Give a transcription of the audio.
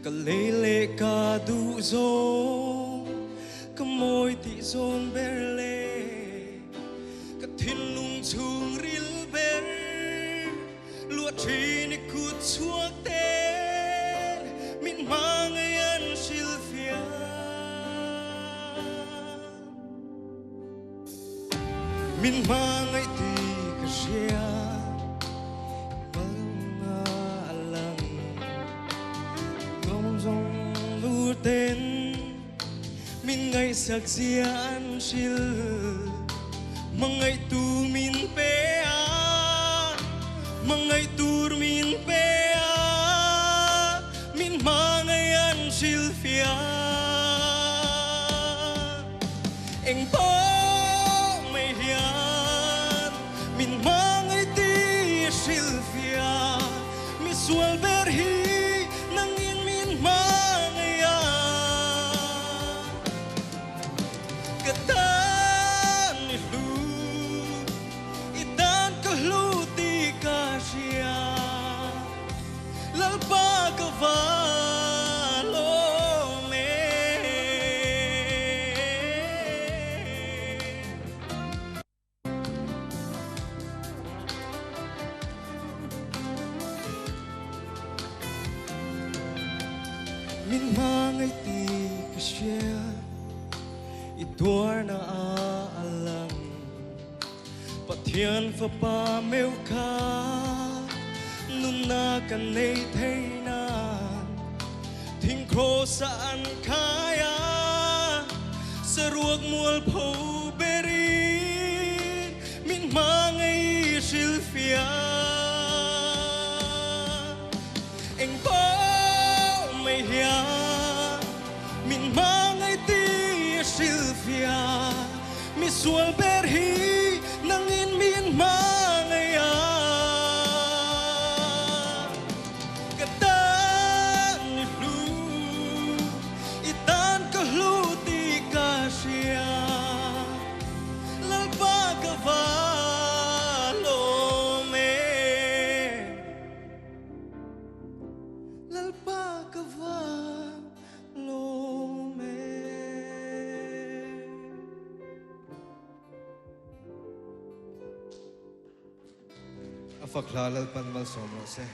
cả lê lệ cả đủ dông cả môi thị dông bê lê cả thiên lung chung ril bê lúa trì ni cút chuộc tên min mang ai ăn Sylvia min mang ai ti cả ria tên min ngày sắc dia an sil mang ngày tu min pe a mang ngày tu min pe a min mang ngày an sil fia anh po mày hiền min mang ngày ti sil fia mi sual ber hi nang in min mang min mang ai ti ka shia I tuar na alam pathian fa pa meu kha nun na kan nei thei na thing kho sa an khaya saruak mual pho beri min mang ai Sylvia anh po mày hiền min mang ai ti Sylvia mi sual ber hi nang in min mang ai a katan ni lu itan ka lu ti ka sia lalpa ka va lo me lalpa ka va Afaklalal pan mal somro se.